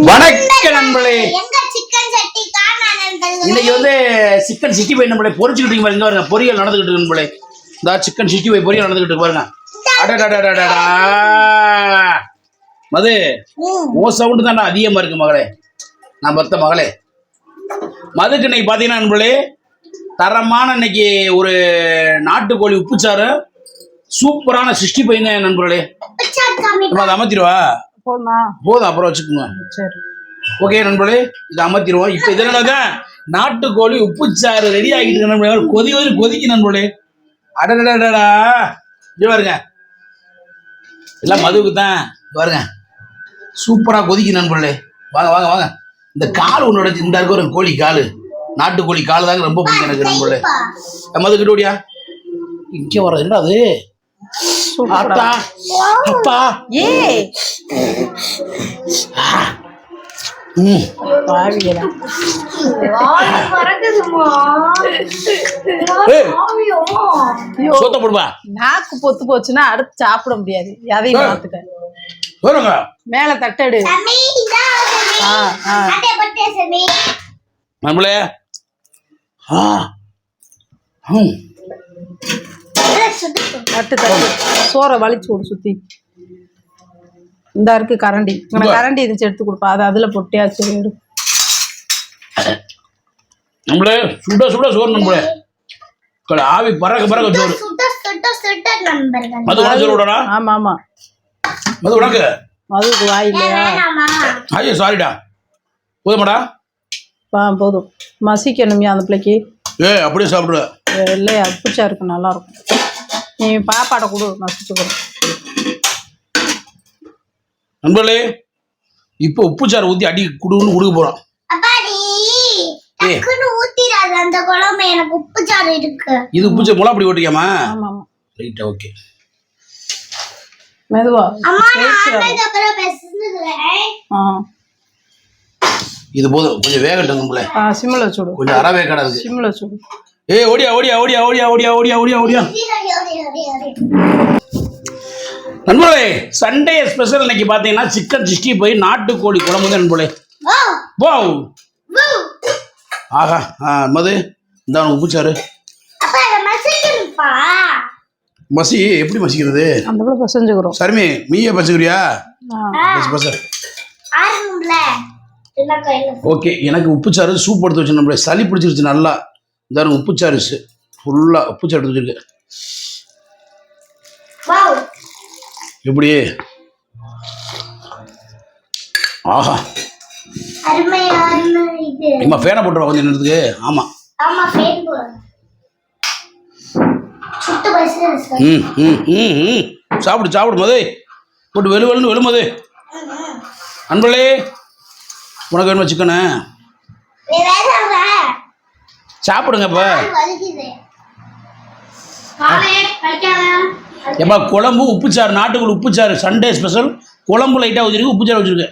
வணக்கம் நண்பர்களே. இன்னைக்கு வந்து சிக்கன் 65 நம்மளே பொரிச்சுக்கிட்டு பாருங்க. பாருங்க பொரியல் நடந்துகிட்டு இருக்கு நண்பர்களே. இந்த சிக்கன் 65 பொரியல் நடந்துகிட்டு இருக்கு பாருங்க. அடடடடடடா மது ஓ சவுண்ட் தான் அதிகமா இருக்கு மகளே. நான் பத்த மகளே மதுக்கு இன்னைக்கு பாத்தீங்கன்னா நண்பர்களே தரமான இன்னைக்கு ஒரு நாட்டுக்கோழி உப்புச்சாறு சூப்பரான 65 நண்பர்களே. நம்ம அதை அமர்த்திடுவா போதும் அப்புறம் வச்சுக்கோங்க. ஓகே நண்பர்களே இதை அமர்த்திடுவோம். இப்போ இதனாலதான் நாட்டுக்கோழி உப்புச்சாறு ரெடி ஆகிட்டு இருக்கு நண்பர்களே. கொதிக்கு நண்பர்களே. அடடடடா இது பாருங்க எல்லாம் மதுவுக்கு தான் பாருங்க சூப்பரா கொதிக்கு நண்பர்களே. வாங்க வாங்க வாங்க. இந்த கால் ஒன்னோட இந்த இருக்க ஒரு கோழி காலு நாட்டுக்கோழி காலு தாங்க ரொம்ப பிடிக்கும் எனக்கு நண்பர்களே. மதுக்கிட்ட ஓடியா இங்கே வர்றது என்ன அது ஆத்தா அப்பா சொத்த போடுவா. நாக்கு பொத்து போச்சுன்னா அடுத்து சாப்பிட முடியாது. அதையும் பார்த்துக்க. மேல தட்டடு நம்மளே தட்டு தட்டு சோறை வலிச்சு விடு சுத்தி. இந்த இருக்கு கரண்டி கரண்டி இருந்துச்சு எடுத்து கொடுப்பா. அது அதுல பொட்டியாச்சு எடு. நம்மளே சுட சுட சோறு நம்மளே ஆவி பறக்க பறக்க சோறு. மது உனக்கு விடா. ஆமா ஆமா மது உனக்கு மதுக்கு வாய் இல்லையா? ஐயோ சாரிடா போதுமாடா. போதும் மசிக்கணுமியா அந்த பிள்ளைக்கு. அப்படியே சாப்பிடுவ இல்லையா உப்புச்சா இருக்கு நல்லா இருக்கும். நீ பாப்பாட கொடு மசிச்சு கொடு. நண்பர்களே இப்போ உப்புச்சாறு ஊத்தி அடி குடுன்னு கொடுக்க போறோம். இது உப்புச்சாறு முளா அப்படி ஓட்டிக்காமா? ரைட் ஓகே மெதுவா இது போதும் கொஞ்சம் வேகட்டும் நம்மள. சிம்ல வச்சுடு கொஞ்சம் அரை வேகடா இருக்கு. சிம்ல வச்சுடு. ஓடியா ஓடியா ஓடியா ஓடியா ஓடியா ஓடியா ஓடியா ஓடியா. நண்பர்களே சண்டே ஸ்பெஷல் இன்னைக்கு பாத்தீங்கன்னா சிக்கன் 65 நாட்டுக்கோழி குழம்பு தான் நண்பர்களே. வாவ் ஆஹா மது இந்த உப்புச்சாறு மசி எப்படி மசிக்கிறது? அந்த கூட பசஞ்சுக்கிறோம். சரிமே நீயே பசங்குறியா? பச ஓகே எனக்கு உப்புச்சாறு சூப் எடுத்து வச்சு நம்மளே சளி பிடிச்சிருச்சு நல்லா. இந்த உப்புச்சாறு ஃபுல்லா உப்புச்சாறு எடுத்து வச்சிருக்கு. எப்படி ஆஹா அம்மா ஃபேனை போட்டுருவா கொஞ்சம் நேரத்துக்கு. ஆமா சாப்பிடு சாப்பிடு மது போட்டு வெளுவெலுன்னு வெளுமது. அன்பளே உனக்கு வேணுமா சிக்கனு? சாப்பிடுங்க இப்ப. எப்பா குழம்பு உப்புச்சாறு நாட்டுக்குள்ள உப்புச்சாறு சண்டே ஸ்பெஷல் குழம்பு லைட்டா வச்சிருக்கு உப்புச்சாறு வச்சிருக்கு.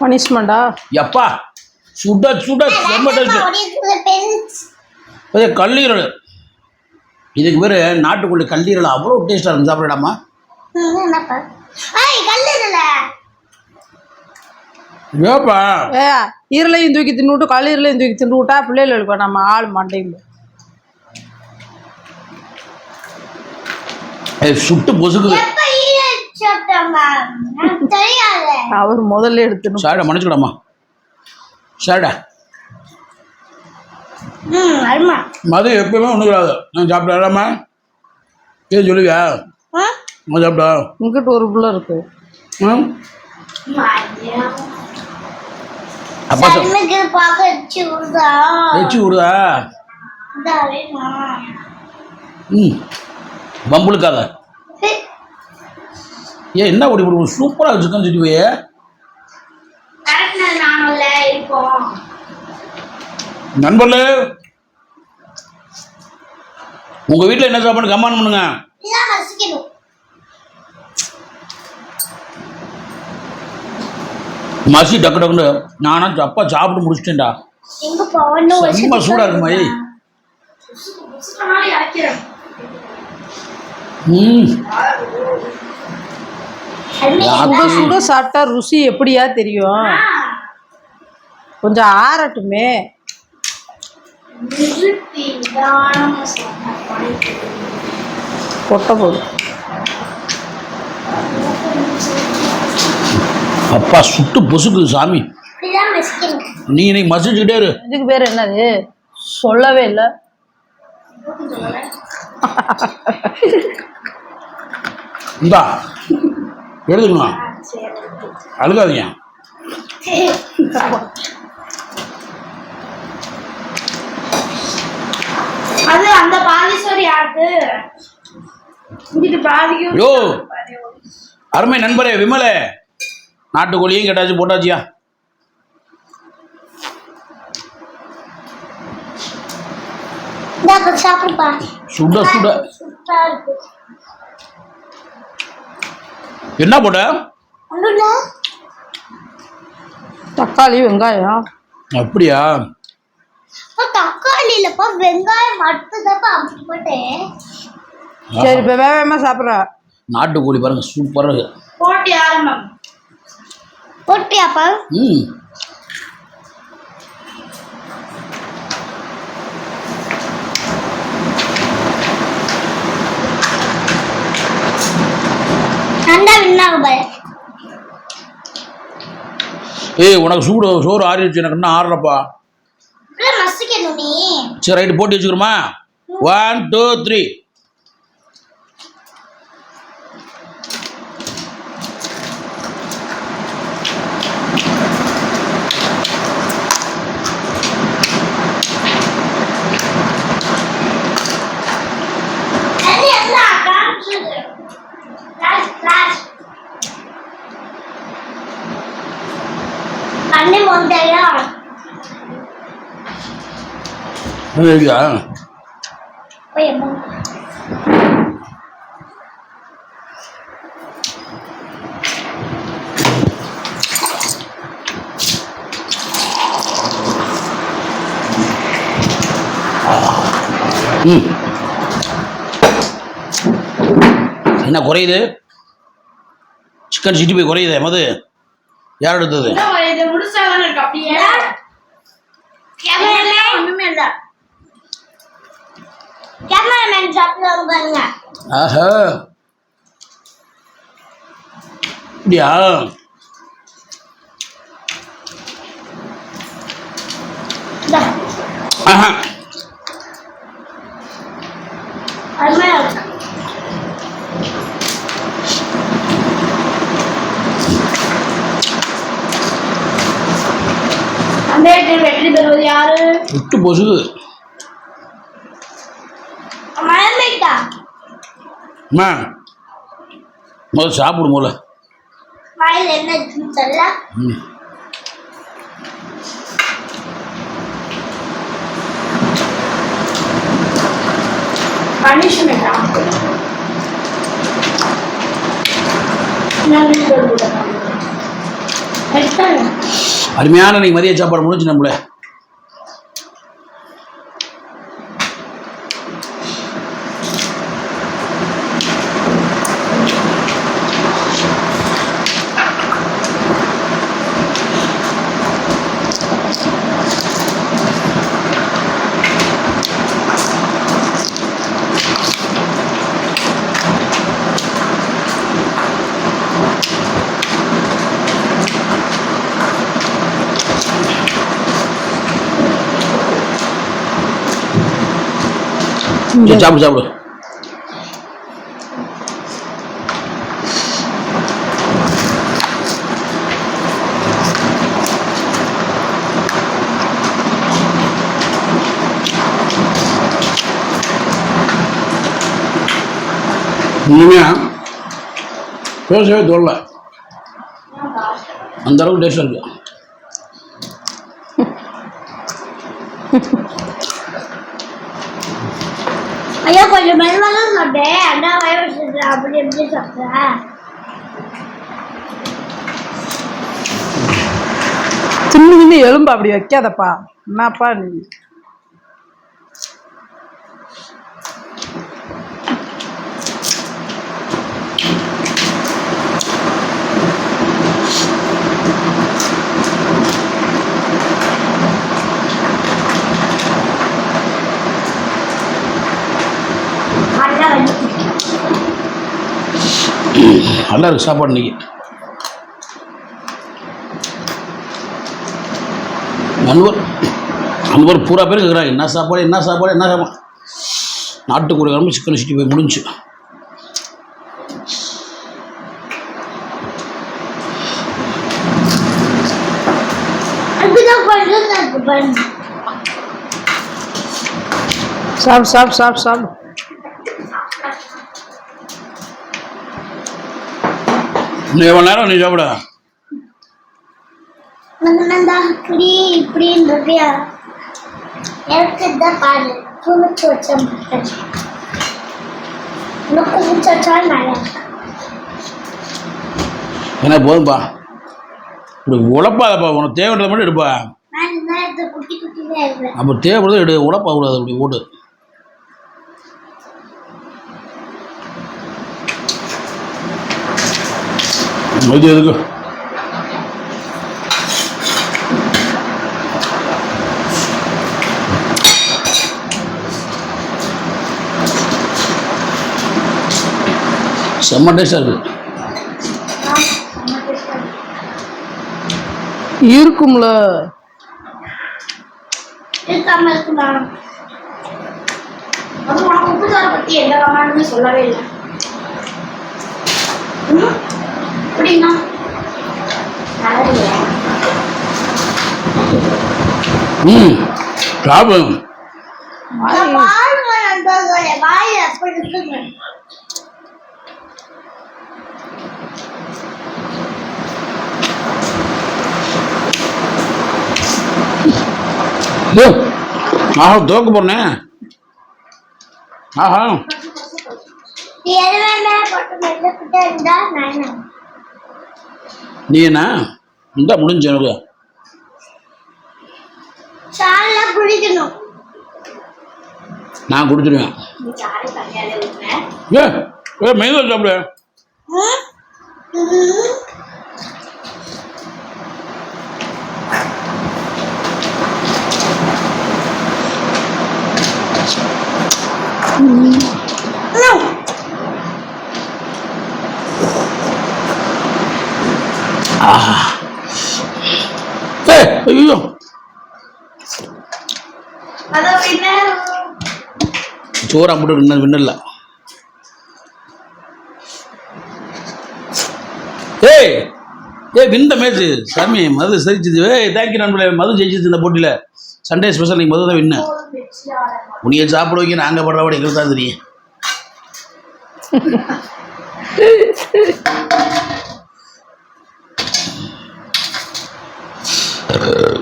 பனிஷ்மெண்டா எப்பா சுட சுட ரொம்ப டேஸ்ட். கல்லீரல் இதுக்கு பேரு நாட்டுக்குள்ள கல்லீரல் அவ்வளோ டேஸ்டா இருக்கும். சாப்பிடலாமா? ஏப்பா ஈரலையும் தூக்கி தின்னுட்டு கல்லீரலையும் தூக்கி தின்னு விட்டா பிள்ளைகள் இருக்கும். நம்ம ஆள் மாட்டேங்குது சுட்டு பொசுக்குது. அவர் முதல்ல எடுத்து சாரிடா மன்னிச்சுக்கடாமா. சாரிடா மது எப்பயுமே ஒண்ணுக்கூடாது. நான் சாப்பிடாமா ஏன் சொல்லுவியா? சாப்பிட்டா உங்ககிட்ட ஒரு புள்ள இருக்கு. அப்பா வச்சு விடுதா? பம்புளுக்காத ஏன் என்ன ஓடி போடுவோம். சூப்பரா சிக்கன் 65. நண்பர்களே உங்க வீட்டுல என்ன சாப்பாடு கமெண்ட் பண்ணுங்க. மசி டக்கு டக்குன்னு நானா அப்பா சாப்பிட்டு முடிச்சிட்டேன்டா. ரொம்ப சூடா இருக்குமா? சுட சுட சாப்பிட்டா ருசி எப்படியா தெரியும்? கொஞ்சம் ஆறட்டுமே. கொட்டை போடு. அப்பா சுட்டு பொசுக்குது சாமி. நீ இன்னைக்கு மசிச்சுக்கிட்டே இரு. இதுக்கு பேர் என்னது சொல்லவே இல்லை. இந்தா எடுத்துக்கலாம், அழுகாதீங்க. அது அந்த பாதீஸ்வரி யாருக்கு இங்கிட்டு பாதிக்கும். யோ அருமை நண்பரே விமலே, நாட்டுக்கோழியும் கேட்டாச்சு போட்டாச்சியா? சாப்பிடுப்பா. சுட சுட என்ன போட்ட? தக்காளி வெங்காயம். அப்படியா? தக்காளி இல்லப்பா, வெங்காயம் மட்டும்தான்ப்பா போட்டேன். சரி இப்போ வேகமா சாப்பிட்ற. நாட்டுக்கோழி பாருங்க சூப்பராக இருக்கு. போட்டி ஆரம்பம். போட்டியாப்பா? ஏய் உனக்கு சோறு ஆறிடுச்சு, எனக்கு இன்னும் ஆறுறப்பா. சரி ரைட்டு போட்டி வச்சுக்கிறோமா? 1 2 3. இல்லையா? என்ன குறையுது? சிக்கன் சிட்டி போய் குறையுதே மது. யார் எடுத்தது? ஆஹா அப்படியா? ஆஹா வெற்றி பெறுவது யாரு? விட்டு பொசுகு. முதல்ல சாப்பிடும் போல. வாயில் என்ன இருக்குன்னு தெரியல. பனிஷ்மெண்ட் அருமையான இன்னைக்கு மதிய சாப்பாடு முடிஞ்சு நம்மள. சாப்பிடு சாப்பிடு. இனிமையா பேசவே தோல்ல, அந்த அளவுக்கு டேஸ்ட் இருக்கு. ஐயா கொஞ்சம் மெல்வெல்லாம் சாப்பிட்டேன். அண்ணா வயசு அப்படி எப்படி சாப்பிட்டேன்? தின்னு எலும்பு அப்படி வைக்காதப்பா. என்னப்பா நீ? நல்லா இருக்கு சாப்பாடு இன்னைக்கு. அன்பர் பூரா பேர் கேட்குறாங்க என்ன சாப்பாடு என்ன சாப்பாடு என்ன சாப்பாடு. நாட்டுக்கோழி குழம்பு சிக்கன் சிட்டி போய் முடிஞ்சு. சாப்பிடு சாப்பிடு சாப்பிடு சாப்பிடு. இன்னும் எவ்வளோ நேரம் நீ சாப்பிட? இப்படி இப்படின்னு இருக்கியா எனக்கு தான் பாரு குமிச்சு வச்ச மாட்டேன். இன்னும் குமிச்சு வச்சாலும் நல்லா என்ன போதும்பா, இப்படி உழப்பாதப்பா. உனக்கு தேவைன்றதை மட்டும் எடுப்பா. நான் இந்த நேரத்தை குட்டி குட்டிதான் இருப்பேன். அப்போ தேவைப்படுறது எடு, உழப்பா கூடாது அப்படி போட்டு. இது எதுக்கு செம்ம டேஸ்டாக இருக்குது. இருக்கும்ல இருக்காம இருக்குமா? உப்பு சாரை பத்தி எந்த கமாண்டுமே சொல்லவே இல்லை. அப்படின்னா சாப்பிடும். பாருங்க நண்பர்களே, வாய் அப்படி இருக்குங்க. ஆஹா தோக்க போறேன். ஆஹா நீ என்ன இந்த முடிஞ்ச எனக்கு குடிக்கணும். நான் குடிச்சிடுவேன். ஏ மெய்தா சாப்பிடு. ஐயோ சோறா போட்டு விண்ணல. ஏய் ஏய் விந்த மேட்ச்சு சாமி மது சரிச்சுது. தேங்க்யூ நண்பர்களே, மது ஜெயிச்சது இந்த போட்டியில். சண்டே ஸ்பெஷல் நீங்கள் மது தான் வின்னு. உனியை சாப்பிட வைக்க நாங்கள் படுறபடி எங்களுக்கு தான் தெரியும்.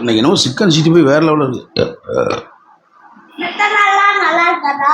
இன்னைக்கு என்னமோ சிக்கன் சிட்டி போய் வேற லெவலில் இருக்கு. நல்லா இருக்கா?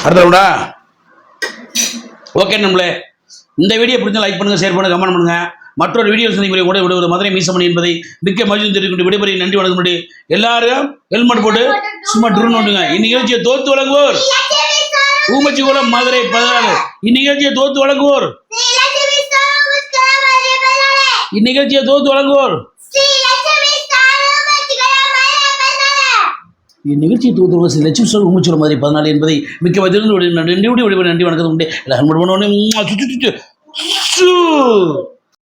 அடுத்தா ஓகே நம்மளே, இந்த வீடியோ பிடிச்சா லைக் பண்ணுங்க, ஷேர் பண்ணுங்க, கமெண்ட் பண்ணுங்க. மற்றொரு வீடியோ சந்திப்பதை கூட விடுவது மதுரை மீசமணி என்பதை மிக்க மகிழ்ச்சி தெரிவித்து விடைபெறி நன்றி வணக்கம். முன்னாடி எல்லாரும் ஹெல்மெட் போட்டு சும்மா ட்ரோன் ஓட்டுங்க. இந்நிகழ்ச்சியை தோத்து வழங்குவோர் ஊமச்சிகுளம் மதுரை 14. இந்நிகழ்ச்சியை தோத்து வழங்குவோர் இந்நிகழ்ச்சியை தூத்துவ ஸ்ரீ லட்சுமி சார் ஊமச்சிகுளம் மதுரை 14 என்பதை மிக்க மகிழ்ச்சி நன்றி வணக்கம். உண்டு எல்லாம் ஹெல்மெட் பண்ண